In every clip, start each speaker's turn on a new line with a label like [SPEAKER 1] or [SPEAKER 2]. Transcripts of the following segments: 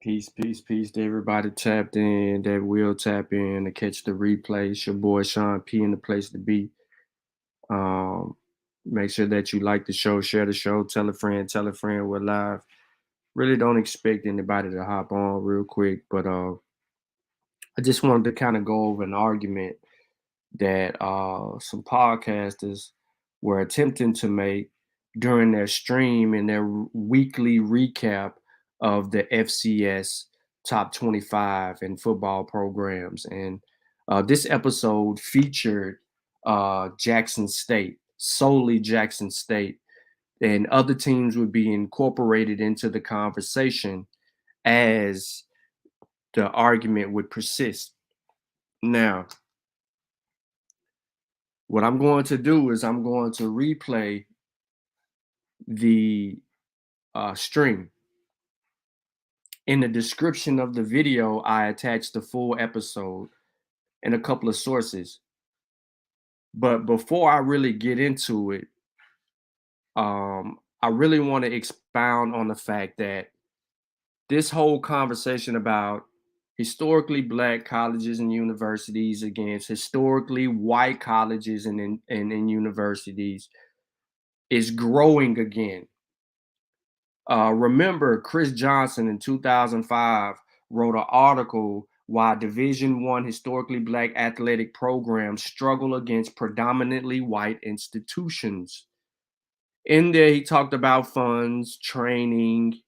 [SPEAKER 1] Peace, peace, peace to everybody tapped in that will tap in to catch the replay. It's your boy Sean P in the place to be. Um, Make sure that you like the show, share the show, tell a friend we're live. Really don't expect anybody to hop on real quick, but I just wanted to kind of go over an argument that some podcasters were attempting to make during their stream in their weekly recap of the FCS top 25 in football programs. And this episode featured Jackson State, solely Jackson State, and other teams would be incorporated into the conversation as the argument would persist. Now, what I'm going to do is I'm going to replay the stream. In the description of the video, I attached the full episode and a couple of sources. But before I really get into it, I really want to expound on the fact that this whole conversation about historically black colleges and universities against historically white colleges and universities is growing again. Remember, Chris Johnson in 2005 wrote an article why Division I historically black athletic programs struggle against predominantly white institutions. In there, he talked about funds, training,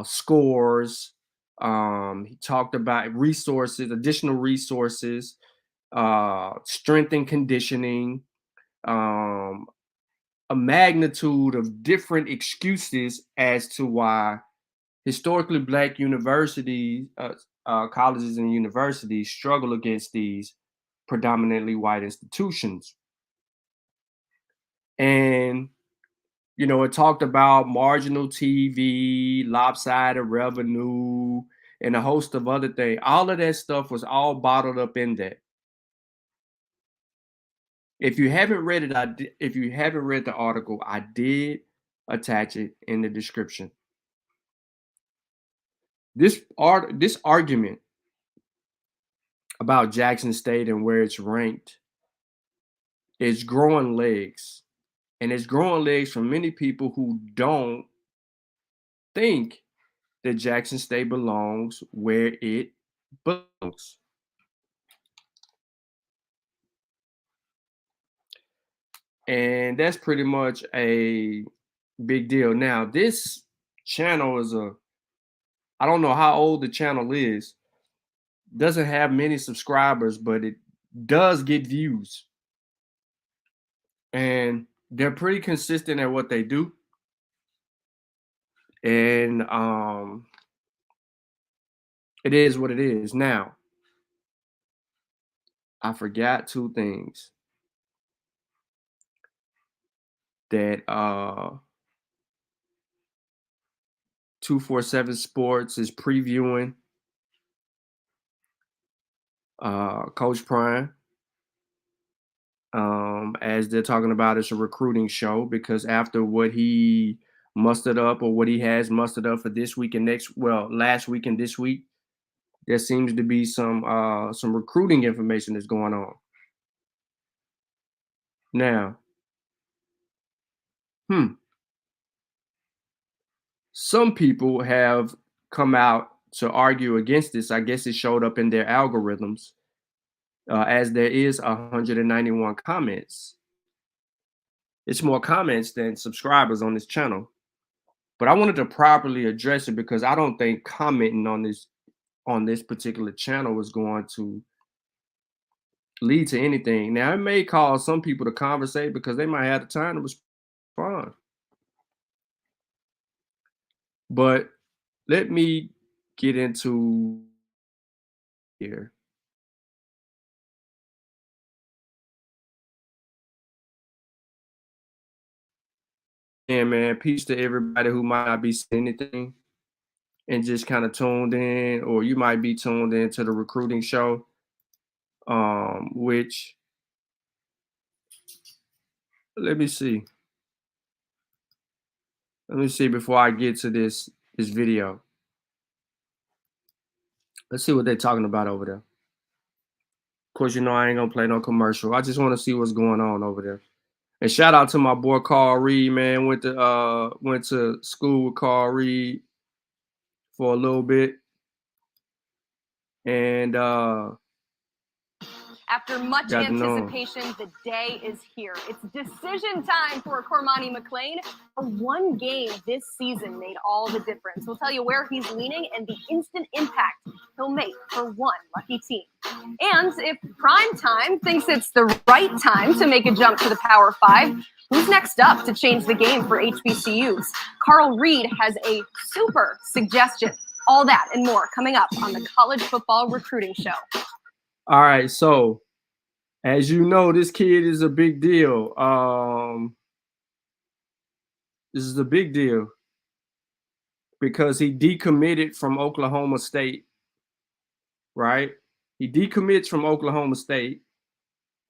[SPEAKER 1] scores. He talked about resources, additional resources, strength and conditioning, um, a magnitude of different excuses as to why historically black universities, colleges and universities struggle against these predominantly white institutions. And, it talked about marginal TV, lopsided revenue, and a host of other things. All of that stuff was all bottled up in that. If you haven't read it, if you haven't read the article, I did attach it in the description. This argument about Jackson State and where it's ranked is growing legs. And it's growing legs from many people who don't think that Jackson State belongs where it belongs. And that's pretty much a big deal. Now, this channel is I don't know how old the channel is. Doesn't have many subscribers, but it does get views. And they're pretty consistent at what they do. And it is what it is. Now, I forgot two things that 247 Sports is previewing Coach Prime. As they're talking about it's a recruiting show, because after what he mustered up, or what he has mustered up for this week and last week and this week, there seems to be some recruiting information that's going on. Now, some people have come out to argue against this. I guess it showed up in their algorithms, as there is 191 comments. It's more comments than subscribers on this channel. But I wanted to properly address it because I don't think commenting on this particular channel is going to lead to anything. Now, it may cause some people to conversate because they might have the time to respond. But let me get into here. Yeah, man, peace to everybody who might not be saying anything and just kind of tuned in, or you might be tuned in to the recruiting show, which, let me see. Let me see before I get to this video. Let's see what they're talking about over there. Of course, you know I ain't gonna play no commercial. I just want to see what's going on over there. And shout out to my boy Carl Reed, man. Went to school with Carl Reed for a little bit. And
[SPEAKER 2] after much anticipation, the day is here. It's decision time for Cormani McLean. For one game this season made all the difference. We'll tell you where he's leaning and the instant impact he'll make for one lucky team. And if Prime Time thinks it's the right time to make a jump to the Power 5, who's next up to change the game for HBCUs? Carl Reed has a super suggestion. All that and more coming up on the College Football Recruiting Show.
[SPEAKER 1] All right, so as you know, this kid is a big deal. This is a big deal because he decommitted from Oklahoma State, right? He decommits from Oklahoma State.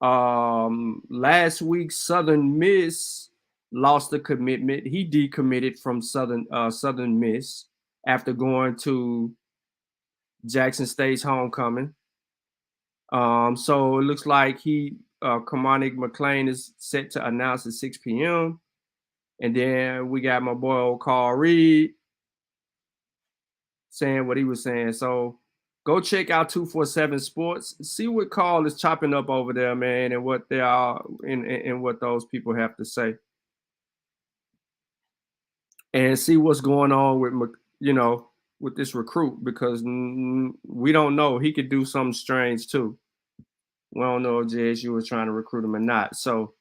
[SPEAKER 1] Last week, Southern Miss lost the commitment. He decommitted from Southern Miss after going to Jackson State's homecoming. So it looks like Cormani McLean is set to announce at 6 p.m. And then we got my boy old Carl Reed saying what he was saying. So go check out 247 Sports. See what Carl is chopping up over there, man, and what they are and what those people have to say. And see what's going on with this recruit, because we don't know. He could do something strange too. We don't know if JSU was trying to recruit him or not. So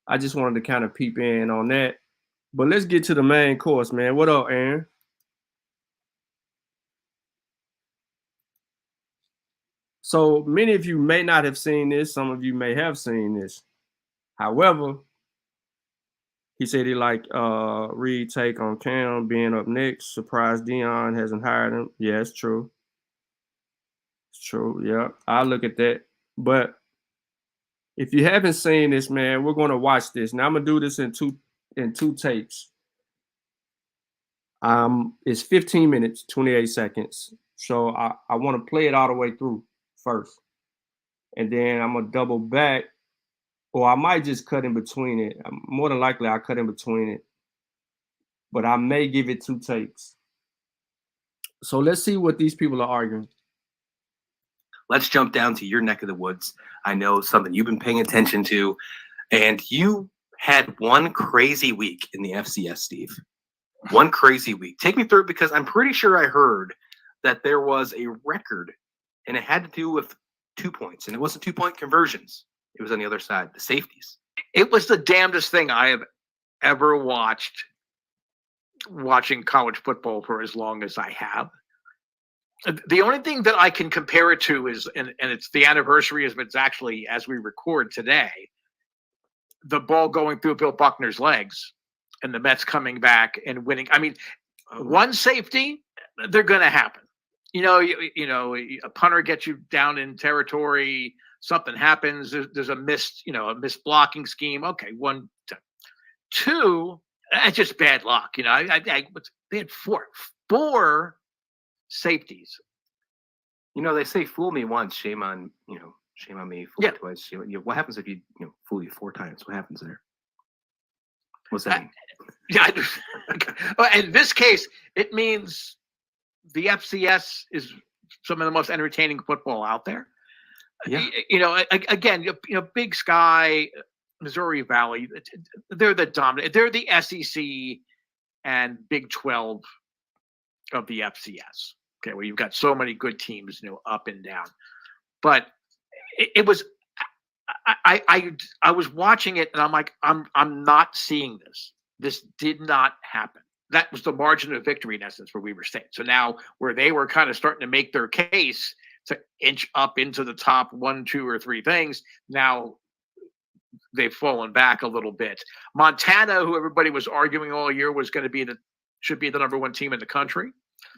[SPEAKER 1] I just wanted to kind of peep in on that. But let's get to the main course, man. What up, Aaron? So many of you may not have seen this. Some of you may have seen this. However, he said he liked Reed take on Cam being up next. Surprised Dion hasn't hired him. Yeah, it's true. It's true. Yeah, I look at that. But if you haven't seen this, man, we're going to watch this. Now I'm gonna do this in two tapes. It's 15 minutes, 28 seconds. So I want to play it all the way through first, and then I'm gonna double back, or I might just cut in between it. More than likely, I'll cut in between it, but I may give it two takes. So let's see what these people are arguing.
[SPEAKER 3] Let's jump down to your neck of the woods. I know something you've been paying attention to, and you had one crazy week in the FCS, Steve. One crazy week. Take me through it, because I'm pretty sure I heard that there was a record, and it had to do with 2 points, and it wasn't 2-point conversions. It was on the other side, the safeties.
[SPEAKER 4] It was the damnedest thing I have ever watching college football for as long as I have. The only thing that I can compare it to is, and it's the anniversary, is it's actually, as we record today, the ball going through Bill Buckner's legs and the Mets coming back and winning. I mean, one safety, they're going to happen. You know, a punter gets you down in territory, something happens, there's a missed blocking scheme. Okay, 1, 2, that's just bad luck. You know, they had four safeties.
[SPEAKER 3] You know, they say fool me once, shame on me. Fool me twice. What happens if you fool you 4 times? What happens there? What's that mean?
[SPEAKER 4] Yeah, in this case, it means the FCS is some of the most entertaining football out there.
[SPEAKER 3] Yeah.
[SPEAKER 4] Again, Big Sky, Missouri Valley, they're the dominant. They're the SEC and Big 12 of the FCS. Okay, well, you've got so many good teams, up and down. But it was, I was watching it, and I'm like, I'm not seeing this. This did not happen. That was the margin of victory, in essence, for Weber State. So now, where they were kind of starting to make their case to inch up into the top 1, 2, or 3 things, now they've fallen back a little bit. Montana, who everybody was arguing all year was going to should be the number 1 team in the country.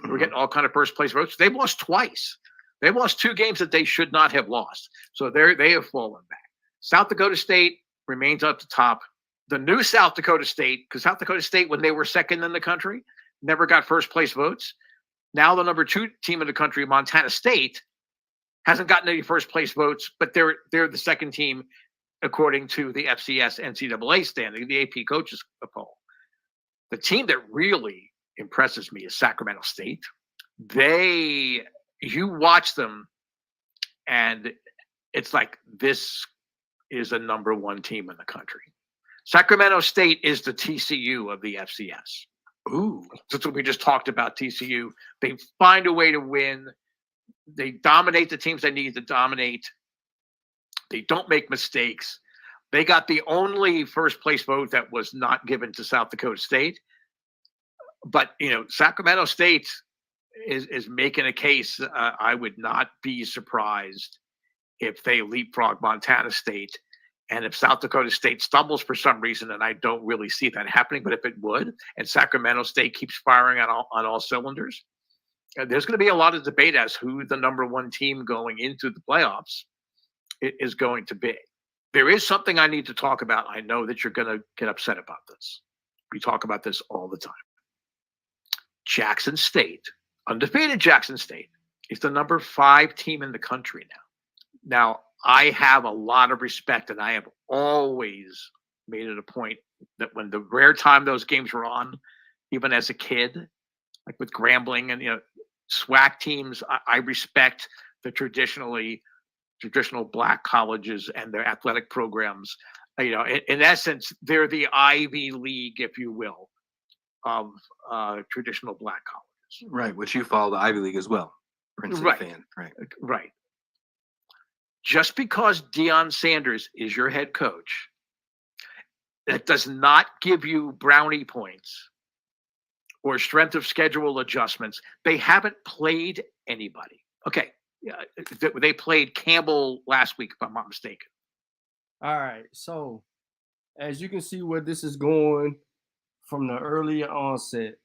[SPEAKER 4] We're getting all kind of first place votes. They've lost twice. They've lost 2 games that they should not have lost. So they have fallen back. South Dakota State remains up the top. The new South Dakota State, because South Dakota State, when they were second in the country, never got first place votes. Now the number 2 team in the country, Montana State, hasn't gotten any first place votes, but they're the second team according to the FCS NCAA standing, the AP coaches poll. The team that really impresses me is Sacramento State. You watch them, and it's like, this is a number 1 team in the country. Sacramento State is the TCU of the FCS.
[SPEAKER 3] Ooh,
[SPEAKER 4] That's what we just talked about. TCU, they find a way to win. They dominate the teams they need to dominate. They don't make mistakes. They got the only first place vote that was not given to South Dakota State. But, Sacramento State is making a case. I would not be surprised if they leapfrog Montana State. And if South Dakota State stumbles for some reason, and I don't really see that happening, but if it would, and Sacramento State keeps firing on all cylinders, there's going to be a lot of debate as who the number 1 team going into the playoffs is going to be. There is something I need to talk about. I know that you're going to get upset about this. We talk about this all the time. Jackson State, undefeated Jackson State, is the number 5 team in the country now. Now, I have a lot of respect, and I have always made it a point that when the rare time those games were on, even as a kid, like with Grambling and SWAC teams, I respect the traditional black colleges and their athletic programs. In essence, they're the Ivy League, if you will, of traditional black colleges.
[SPEAKER 3] right. Which you follow the Ivy League as well. Princeton
[SPEAKER 4] Right.
[SPEAKER 3] fan. Right.
[SPEAKER 4] Right. Just because Deion Sanders is your head coach, that does not give you brownie points or strength of schedule adjustments. They haven't played anybody. Okay. They played Campbell last week, if I'm not mistaken.
[SPEAKER 1] All right. So, as you can see where this is going from the earlier onset,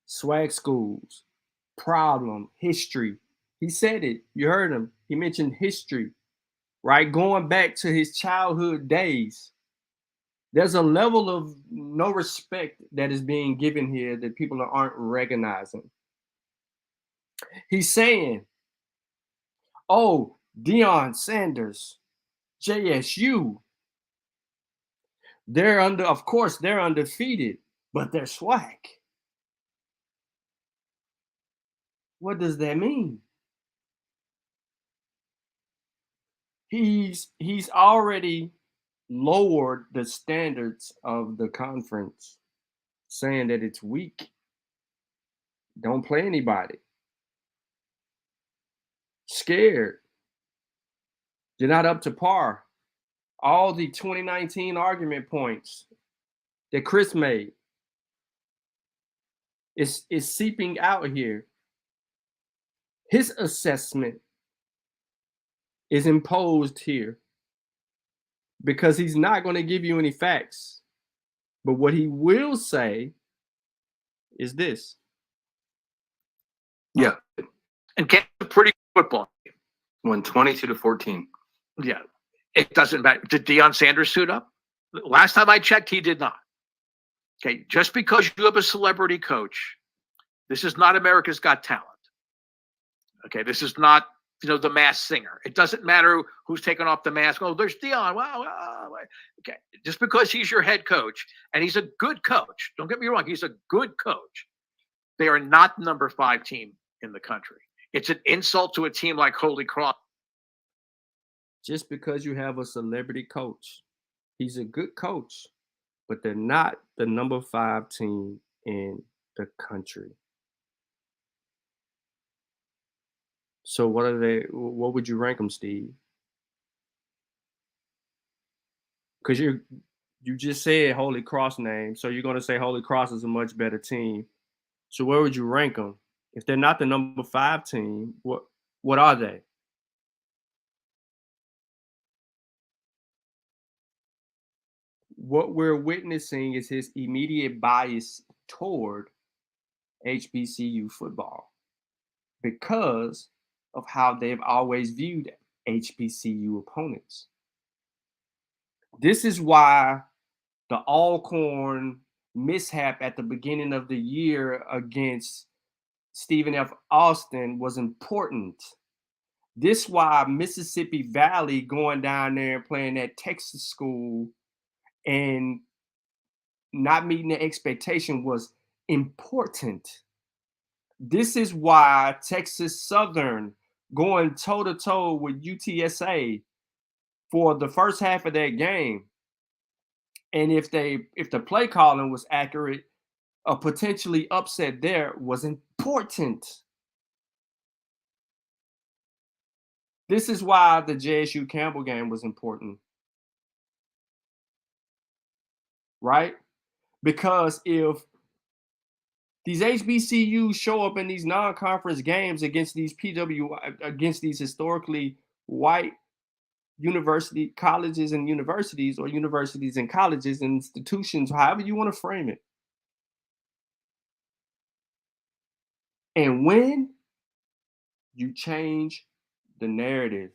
[SPEAKER 1] SWAC schools, problem, history. He said it. You heard him. He mentioned history, right? Going back to his childhood days. There's a level of no respect that is being given here that people aren't recognizing. He's saying, oh, Deion Sanders, JSU, of course, they're undefeated, but they're SWAC. What does that mean? He's already lowered the standards of the conference, saying that it's weak. Don't play anybody. Scared. You're not up to par. All the 2019 argument points that Chris made is seeping out here. His assessment is imposed here because he's not going to give you any facts. But what he will say is this.
[SPEAKER 3] Yeah.
[SPEAKER 4] And Camp's a pretty good football team.
[SPEAKER 3] Won 22-14.
[SPEAKER 4] Yeah. It doesn't matter. Did Deion Sanders suit up? Last time I checked, he did not. Okay. Just because you have a celebrity coach, this is not America's Got Talent. Okay. This is not, the Masked Singer. It doesn't matter who's taking off the mask. Oh, there's Deion. Wow. Okay. Just because he's your head coach, and he's a good coach. Don't get me wrong. He's a good coach. They are not number 5 team in the country. It's an insult to a team like Holy Cross.
[SPEAKER 1] Just because you have a celebrity coach, he's a good coach, but they're not the number 5 team in the country. So what are they? What would you rank them, Steve? Because you just said Holy Cross name, so you're going to say Holy Cross is a much better team. So where would you rank them? If they're not the number 5 team, what are they? What we're witnessing is his immediate bias toward HBCU football because of how they've always viewed HBCU opponents. This is why the Alcorn mishap at the beginning of the year against Stephen F. Austin was important. This why Mississippi Valley going down there and playing at Texas school and not meeting the expectation was important. This is why Texas Southern going toe-to-toe with UTSA for the first half of that game. And if the play calling was accurate, a potentially upset there was important. This is why the JSU Campbell game was important. Right? Because if these HBCUs show up in these non-conference games against these against these historically white university colleges and universities, or universities and colleges and institutions, however you want to frame it. And when you change the narrative,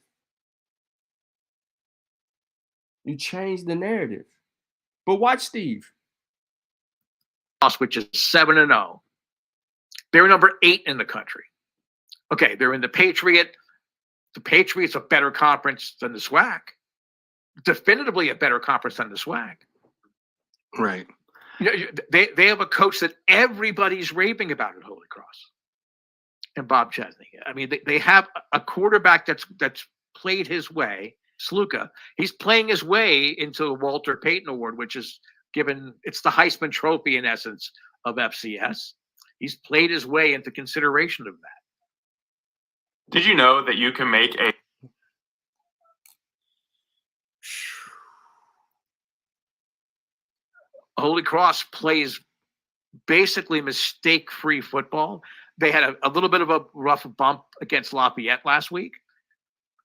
[SPEAKER 1] you change the narrative. But watch Steve.
[SPEAKER 4] Which is 7-0. They're number 8 in the country. Okay, they're in the Patriot. The Patriot's a better conference than the SWAC. Definitively a better conference than the SWAC.
[SPEAKER 3] Right.
[SPEAKER 4] You know, they have a coach that everybody's raving about at Holy Cross, and Bob Chesney. I mean, they have a quarterback that's played his way, Sluka. He's playing his way into the Walter Payton Award, which is it's the Heisman Trophy in essence of FCS. He's played his way into consideration of that.
[SPEAKER 5] Did you know that you can make a
[SPEAKER 4] Holy Cross plays basically mistake-free football. They had a little bit of a rough bump against Lafayette last week,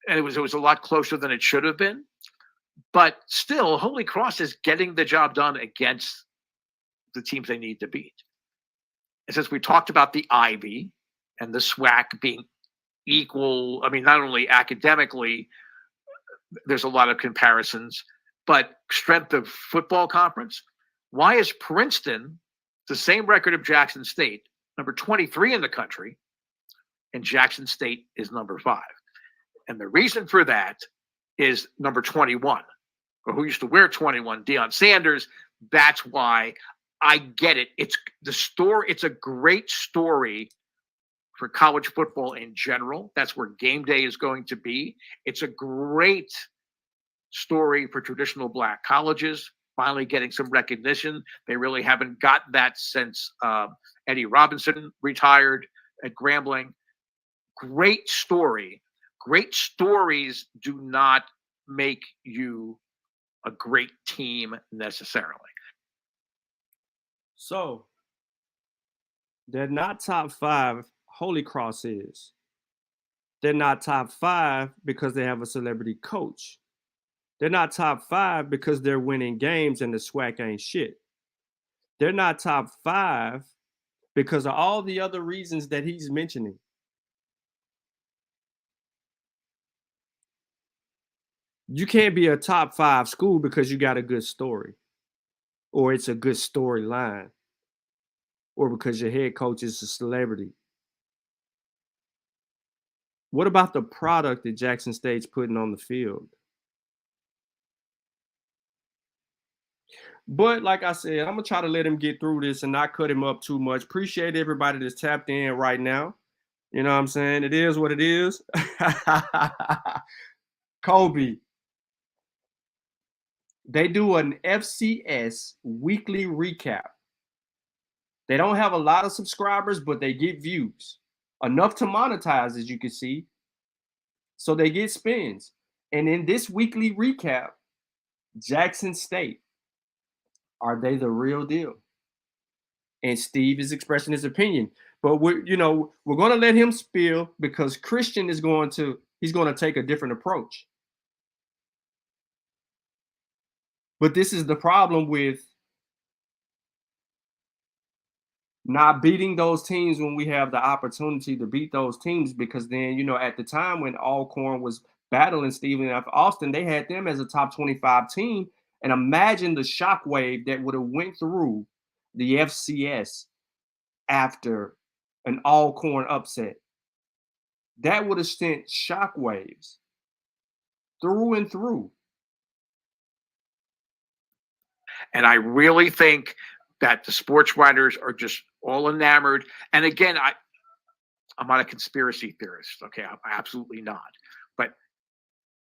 [SPEAKER 4] and it was a lot closer than it should have been. But still, Holy Cross is getting the job done against the teams they need to beat. And since we talked about the Ivy and the SWAC being equal, I mean, not only academically, there's a lot of comparisons, but strength of football conference. Why is Princeton the same record of Jackson State, number 23 in the country, and Jackson State is number 5? And the reason for that is number 21, or who used to wear 21, Deion Sanders. That's why. I get it. It's the story. It's a great story for college football in general. That's where game day is going to be. It's a great story for traditional Black colleges, finally getting some recognition. They really haven't got that since Eddie Robinson retired at Grambling. Great story. Great stories do not make you a great team necessarily.
[SPEAKER 1] So they're not top 5. Holy Cross is. They're not top 5 because they have a celebrity coach. They're not top 5 because they're winning games and the SWAC ain't shit. They're not top 5 because of all the other reasons that he's mentioning. You can't be a top 5 school because you got a good story, or it's a good storyline, or because your head coach is a celebrity. What about the product that Jackson State's putting on the field? But like I said, I'm going to try to let him get through this and not cut him up too much. Appreciate everybody that's tapped in right now. You know what I'm saying? It is what it is. Kobe. They do an FCS weekly recap. They don't have a lot of subscribers, but they get views. Enough to monetize, as you can see. So they get spins. And in this weekly recap, Jackson State, are they the real deal? And Steve is expressing his opinion. But we're going to let him spill because Christian is going to take a different approach. But this is the problem with not beating those teams when we have the opportunity to beat those teams, because then, at the time when Alcorn was battling Stephen F. Austin, they had them as a top 25 team. And imagine the shockwave that would have went through the FCS after an Alcorn upset. That would have sent shockwaves through and through.
[SPEAKER 4] And I really think that the sports writers are just all enamored. And again, I'm not a conspiracy theorist. Okay, I'm absolutely not. But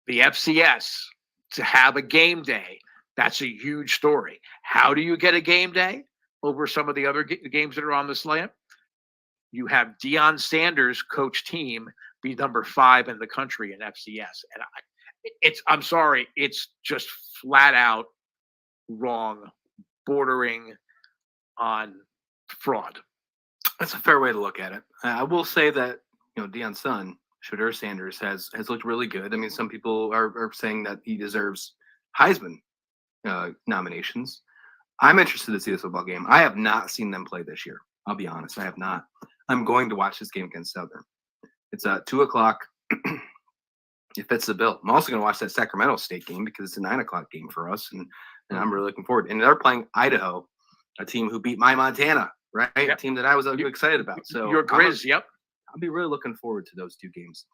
[SPEAKER 4] the FCS to have a game day, that's a huge story. How do you get a game day over some of the other games that are on the slate? You have Deion Sanders' coach team be number 5 in the country in FCS. And I'm sorry, it's just flat out wrong, bordering on fraud.
[SPEAKER 3] That's a fair way to look at it. I will say that, Deion's son, Shedeur Sanders, has looked really good. I mean, some people are saying that he deserves Heisman nominations. I'm interested to see this football game. I have not seen them play this year. I'll be honest. I have not. I'm going to watch this game against Southern. It's at 2:00. It fits the bill. I'm also going to watch that Sacramento State game because it's a 9:00 game for us, and I'm really looking forward. And they're playing Idaho, a team who beat my Montana, right? Yep. A team that I was excited about. So
[SPEAKER 4] your Grizz, yep.
[SPEAKER 3] I'll be really looking forward to those two games.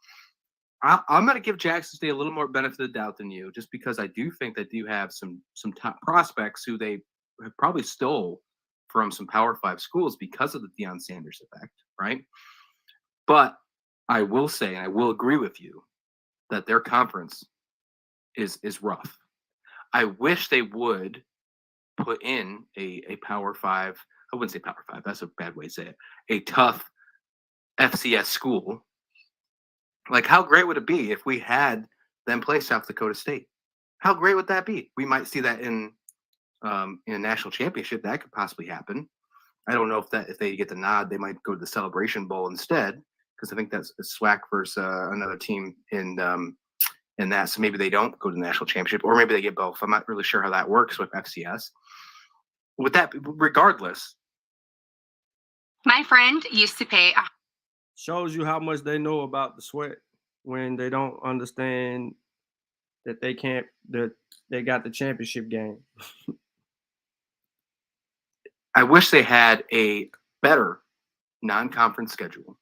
[SPEAKER 3] I'm going to give Jackson State a little more benefit of the doubt than you, just because I do think they do have some top prospects who they have probably stole from some Power 5 schools because of the Deion Sanders effect, right? But I will say, and I will agree with you, that their conference is rough. I wish they would put in a Power 5. I wouldn't say Power 5. That's a bad way to say it. A tough FCS school. Like, how great would it be if we had them play South Dakota State? How great would that be? We might see that in a national championship. That could possibly happen. I don't know if they get the nod, they might go to the Celebration Bowl instead, because I think that's a SWAC versus another team in that. So maybe they don't go to the national championship, or maybe they get both. I'm not really sure how that works with FCS. With that, regardless,
[SPEAKER 6] my friend used to pay.
[SPEAKER 1] Shows you how much they know about the SWAC when they don't understand that they got the championship game.
[SPEAKER 3] I wish they had a better non-conference schedule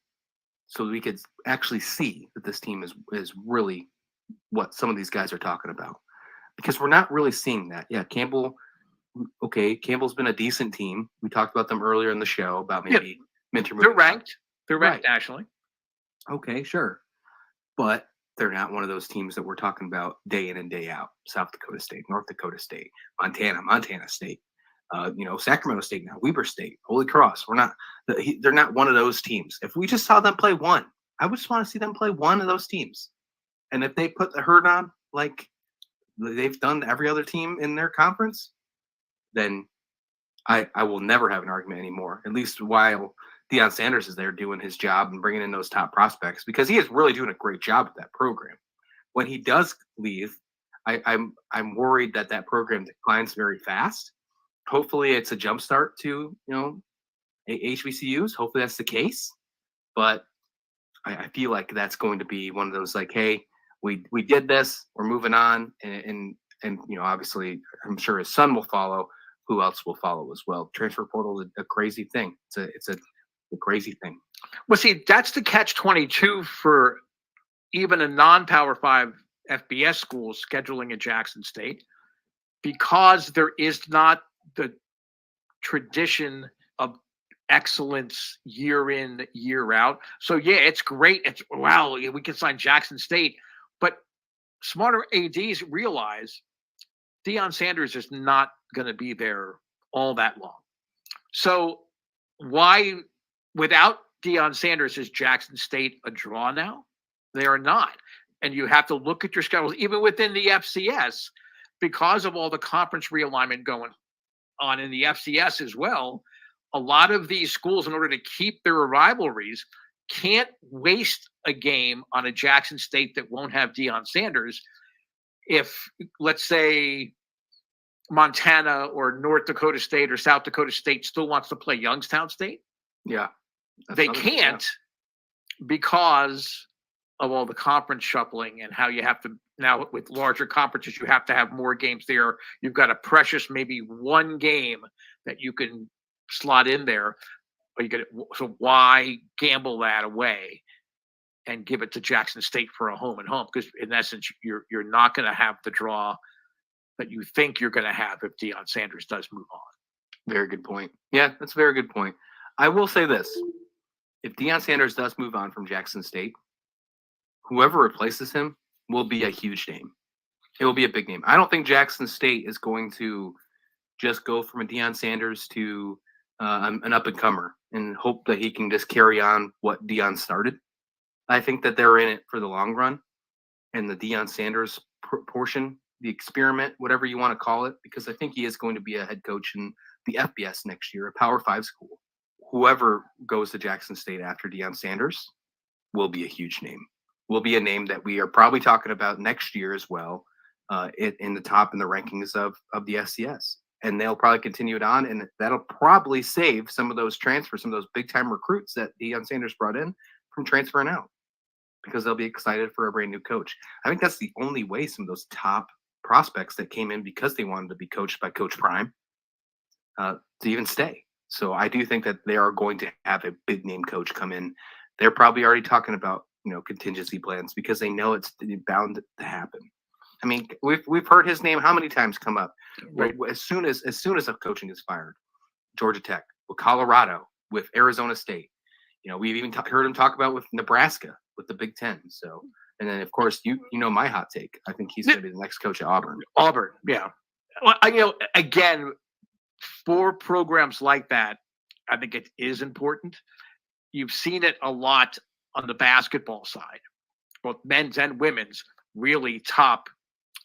[SPEAKER 3] so we could actually see that this team is really what some of these guys are talking about, because we're not really seeing that. Yeah, Campbell's been a decent team. We talked about them earlier in the show about maybe intermediate.
[SPEAKER 4] They're ranked. They're ranked nationally. Okay,
[SPEAKER 3] sure. But they're not one of those teams that we're talking about day in and day out. South Dakota State, North Dakota State, Montana State, Sacramento State now, Weber State, Holy Cross. They're not one of those teams. If we just saw them play one, I would just want to see them play one of those teams. And if they put the herd on like they've done every other team in their conference, then I will never have an argument anymore, at least while Deion Sanders is there doing his job and bringing in those top prospects, because he is really doing a great job with that program. When he does leave, I'm worried that program declines very fast. Hopefully it's a jump start to, HBCUs. Hopefully that's the case. But I feel like that's going to be one of those like, hey, we did this, we're moving on. And obviously I'm sure his son will follow. Who else will follow as well? Transfer portal is a crazy thing. It's a crazy thing.
[SPEAKER 4] Well, see, that's the catch-22 for even a non-Power 5 FBS school scheduling at Jackson State, because there is not the tradition of excellence year in, year out. So, yeah, it's great. It's wow, we can sign Jackson State. But smarter ADs realize Deion Sanders is not going to be there all that long. So why, without Deion Sanders, is Jackson State a draw now? They are not. And you have to look at your schedules, even within the FCS, because of all the conference realignment going on in the FCS as well. A lot of these schools, in order to keep their rivalries, can't waste a game on a Jackson State that won't have Deion Sanders. If, let's say, Montana or North Dakota State or South Dakota State still wants to play Youngstown State, they can't, because of all the conference shuffling and how you have to now, with larger conferences, you have to have more games there. You've got a precious maybe one game that you can slot in there. So why gamble that away and give it to Jackson State for a home and home? Because in essence, you're not going to have the draw that you think you're going to have if Deion Sanders does move on.
[SPEAKER 3] Very good point. Yeah, that's a very good point. I will say this. If Deion Sanders does move on from Jackson State, whoever replaces him will be a huge name. It will be a big name. I don't think Jackson State is going to just go from a Deion Sanders to an up-and-comer and hope that he can just carry on what Deion started. I think that they're in it for the long run, and the Deion Sanders portion, the experiment, whatever you want to call it, because I think he is going to be a head coach in the FBS next year, a Power 5 school. Whoever goes to Jackson State after Deion Sanders will be a huge name. Will be a name that we are probably talking about next year as well, in the top in the rankings of the FCS. And they'll probably continue it on, and that'll probably save some of those transfers, some of those big-time recruits that Deion Sanders brought in from transferring out, because they'll be excited for a brand new coach. I think that's the only way some of those top prospects that came in because they wanted to be coached by Coach Prime to even stay. So I do think that they are going to have a big name coach come in. They're probably already talking about, contingency plans because they know it's bound to happen. I mean, we've heard his name how many times come up? Right. As soon as a coaching is fired, Georgia Tech, with Colorado, with Arizona State. We've even heard him talk about with Nebraska, with the Big Ten. So, and then of course you know my hot take. I think he's going to be the next coach at Auburn.
[SPEAKER 4] Auburn, yeah. Well, again, for programs like that, I think it is important. You've seen it a lot on the basketball side, both men's and women's, really top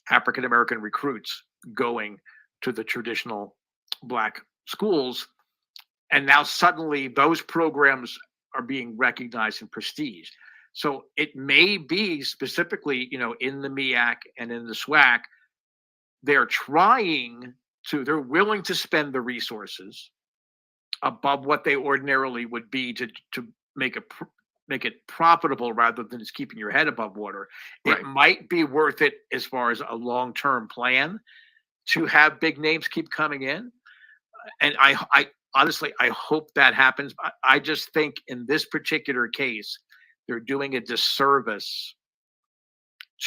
[SPEAKER 4] African-American recruits going to the traditional Black schools. And now suddenly those programs are being recognized in prestige. So it may be specifically, in the MEAC and in the SWAC, they're willing to spend the resources above what they ordinarily would be to make it profitable rather than just keeping your head above water. Right. It might be worth it as far as a long-term plan to have big names keep coming in. And I honestly, I hope that happens. I just think in this particular case, they're doing a disservice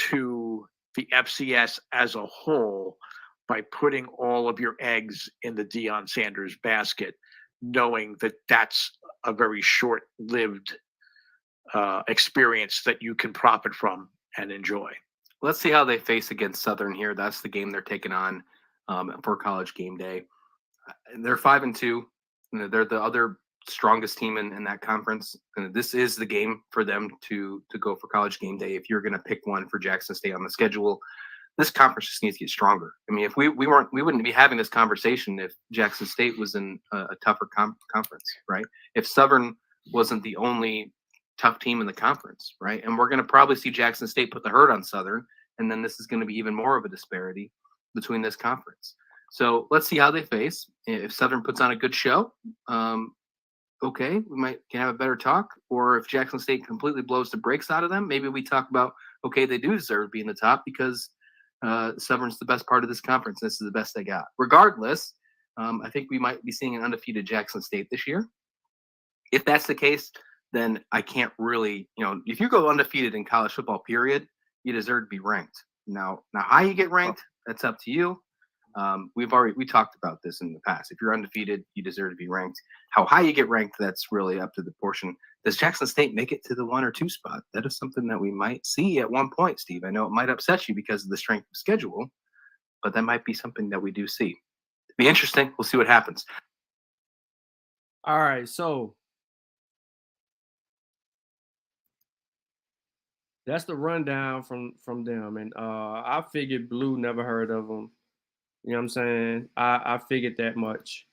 [SPEAKER 4] to the FCS as a whole by putting all of your eggs in the Deion Sanders basket, knowing that that's a very short-lived experience that you can profit from and enjoy.
[SPEAKER 3] Let's see how they face against Southern here. That's the game they're taking on for College Game Day. They're 5-2. They're the other strongest team in that conference. And this is the game for them to go for College Game Day. If you're going to pick one for Jackson State on the schedule, this conference just needs to get stronger. I mean, if we wouldn't be having this conversation if Jackson State was in a tougher conference, right? If Southern wasn't the only tough team in the conference, right? And we're going to probably see Jackson State put the hurt on Southern, and then this is going to be even more of a disparity between this conference. So let's see how they face. If Southern puts on a good show, okay, we can have a better talk. Or if Jackson State completely blows the brakes out of them, maybe we talk about, okay, they do deserve to be in the top because Southern's the best part of this conference. This is the best they got. Regardless, I think we might be seeing an undefeated Jackson State this year. If that's the case, then I can't really, if you go undefeated in college football, period, you deserve to be ranked. Now how you get ranked, that's up to you. We talked about this in the past. If you're undefeated, you deserve to be ranked. How high you get ranked, that's really up to the portion. Does Jackson State make it to the 1 or 2 spot? That is something that we might see at one point, Steve. I know it might upset you because of the strength of schedule, but that might be something that we do see. It'd be interesting. We'll see what happens.
[SPEAKER 1] All right, so that's the rundown from them. And I figured Blue never heard of them. You know what I'm saying? I figured that much.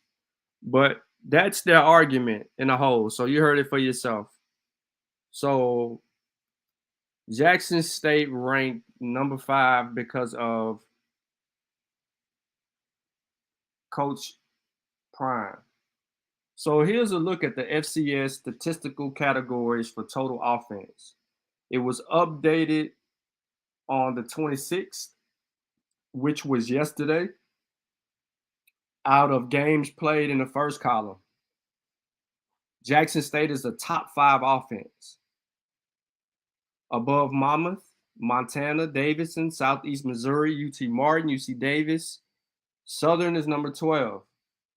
[SPEAKER 1] But that's their argument in a whole. So you heard it for yourself. So Jackson State ranked number 5 because of Coach Prime. So here's a look at the FCS statistical categories for total offense. It was updated on the 26th, which was yesterday, out of games played in the first column. Jackson State is a top 5 offense. Above Monmouth, Montana, Davidson, Southeast Missouri, UT Martin, UC Davis. Southern is number 12.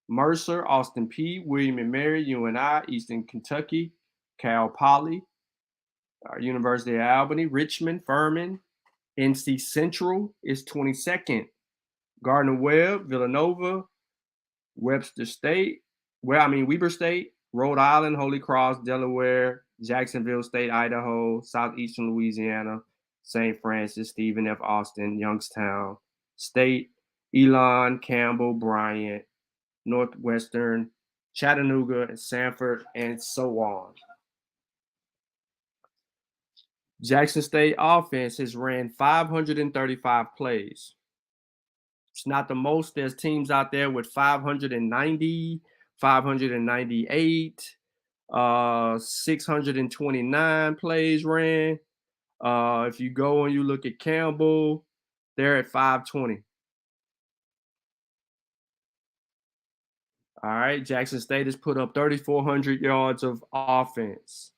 [SPEAKER 1] Mercer, Austin Peay, William and Mary, UNI, Eastern Kentucky, Cal Poly, University of Albany, Richmond, Furman. NC Central is 22nd. Gardner-Webb, Villanova, Weber State, Rhode Island, Holy Cross, Delaware, Jacksonville State, Idaho, Southeastern Louisiana, St. Francis, Stephen F. Austin, Youngstown State, Elon, Campbell, Bryant, Northwestern, Chattanooga, Sanford, and so on. Jackson State offense has ran 535 plays. It's not the most. There's teams out there with 590, 598, 629 plays ran. If you go and you look at Campbell, they're at 520. All right, Jackson State has put up 3,400 yards of offense.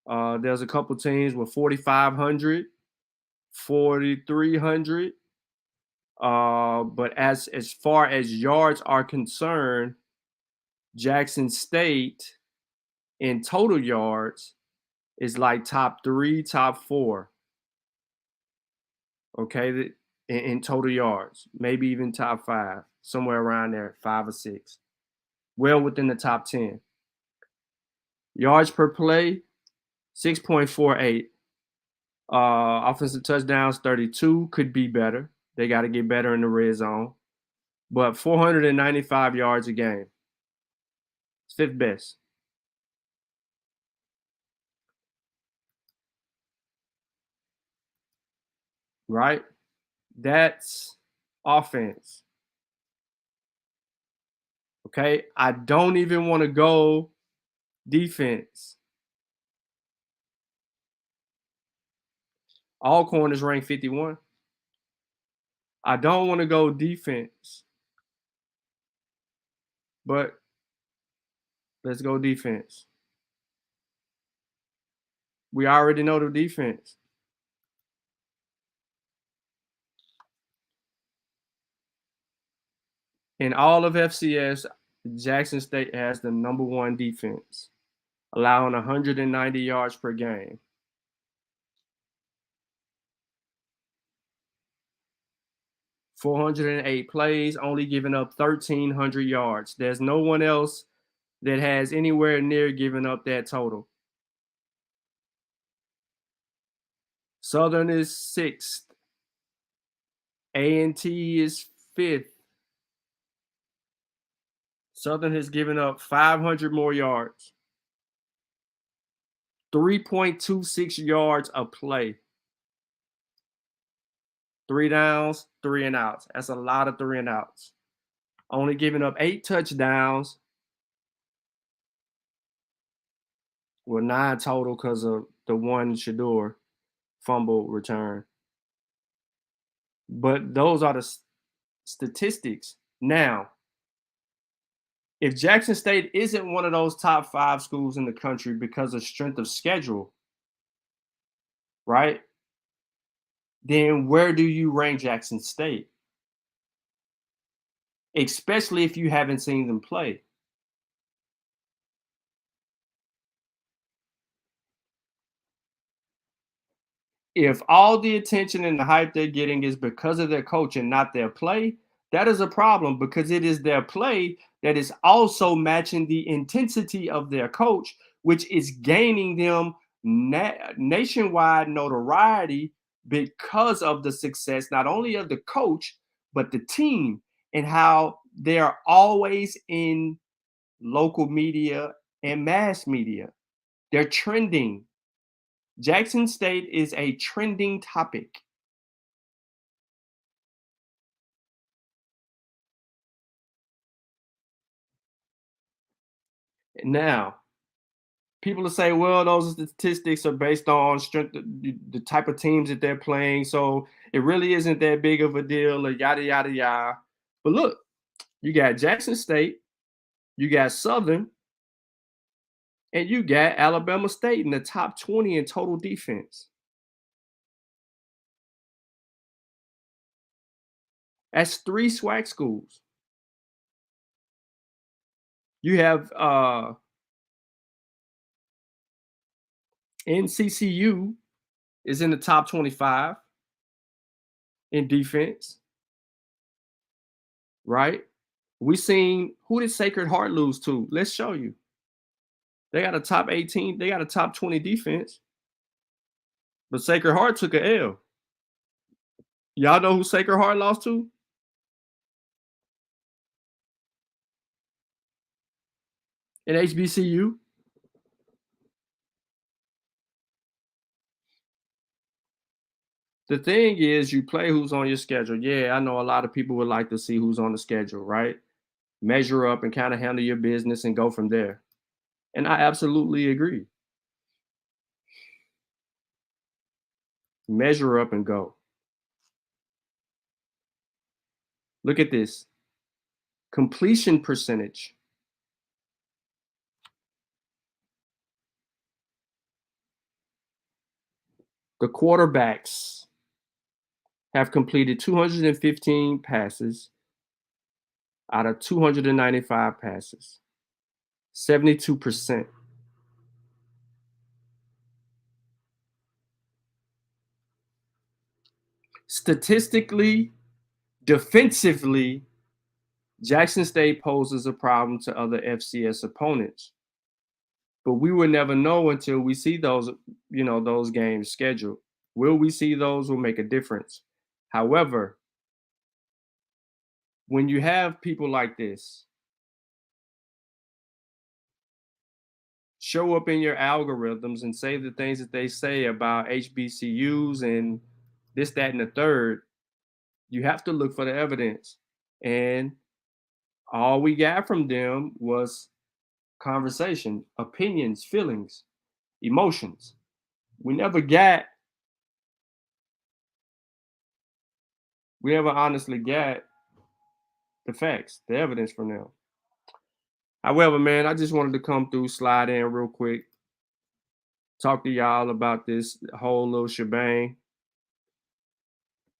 [SPEAKER 1] There's a couple teams with 4,500, 4,300. But as far as yards are concerned, Jackson State in total yards is like top 3, top 4. Okay, in total yards, maybe even top 5, somewhere around there, 5 or 6. Well within the top 10. Yards per play, 6.48. Offensive touchdowns, 32. Could be better. They got to get better in the red zone. But 495 yards a game. It's 5th best. Right? That's offense. Okay? I don't even want to go defense. All corners rank 51. I don't want to go defense. But let's go defense. We already know the defense. In all of FCS, Jackson State has the number 1 defense, allowing 190 yards per game. .408 plays, only giving up 1,300 yards. There's no one else that has anywhere near giving up that total. Southern is 6th. A&T is 5th. Southern has given up 500 more yards. 3.26 yards a play. 3 downs, 3 and outs. That's a lot of 3 and outs. Only giving up 8 touchdowns. Well, 9 total because of the 1 Shador fumble return. But those are the statistics. Now, if Jackson State isn't one of those top 5 schools in the country because of strength of schedule, right? Then where do you rank Jackson State? Especially if you haven't seen them play. If all the attention and the hype they're getting is because of their coach and not their play, that is a problem, because it is their play that is also matching the intensity of their coach, which is gaining them nationwide notoriety because of the success, not only of the coach, but the team, and how they're always in local media and mass media. They're trending. Jackson State is a trending topic. Now, people will say, well, those statistics are based on strength, the type of teams that they're playing, so it really isn't that big of a deal, or yada, yada, yada. But look, you got Jackson State, you got Southern, And you got Alabama State in the top 20 in total defense. That's 3 SWAC schools. You have NCCU is in the top 25 in defense, right? We seen, who did Sacred Heart lose to? Let's show you. They got a top 18, they got a top 20 defense, but Sacred Heart took a L. Y'all know who Sacred Heart lost to? In HBCU. The thing is, you play who's on your schedule. Yeah, I know a lot of people would like to see who's on the schedule, right? Measure up and kind of handle your business and go from there. And I absolutely agree. Measure up and go. Look at this. Completion percentage. The quarterbacks have completed 215 passes out of 295 passes. 72%. Statistically, defensively, Jackson State poses a problem to other FCS opponents. But we will never know until we see those, those games scheduled. Will we see those will make a difference. However, when you have people like this show up in your algorithms and say the things that they say about HBCUs and this, that, and the third, you have to look for the evidence. And all we got from them was conversation, opinions, feelings, emotions. We never honestly got the facts, the evidence from them. However, man, I just wanted to come through, slide in real quick, talk to y'all about this whole little shebang.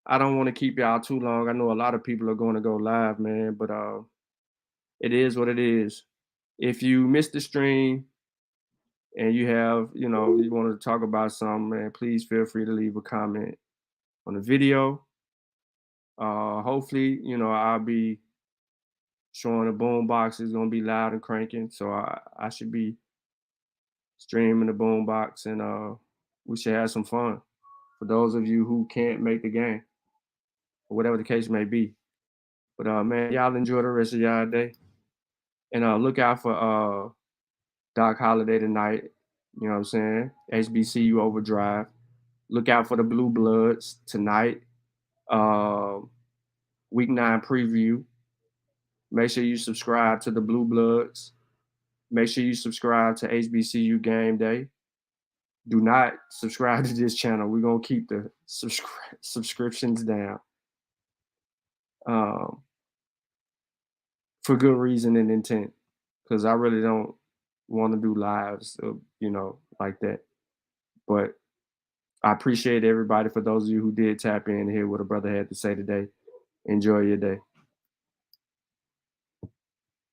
[SPEAKER 1] I don't want to keep y'all too long. I know a lot of people are going to go live, man, but it is what it is. If you missed the stream and you have, you want to talk about something, man, please feel free to leave a comment on the video. Hopefully, I'll be showing the boom box is gonna be loud and cranking, so I should be streaming the boom box, and we should have some fun for those of you who can't make the game, or whatever the case may be. But man, y'all enjoy the rest of y'all day, and look out for Doc Holiday tonight. You know what I'm saying? HBCU Overdrive. Look out for the Blue Bloods tonight. Week 9 preview. Make sure you subscribe to the Blue Bloods. Make sure you subscribe to HBCU Game Day. Do not subscribe to this channel. We're going to keep the subscriptions down for good reason and intent, because I really don't want to do lives, like that. But I appreciate everybody. For those of you who did tap in and hear what a brother had to say today, enjoy your day.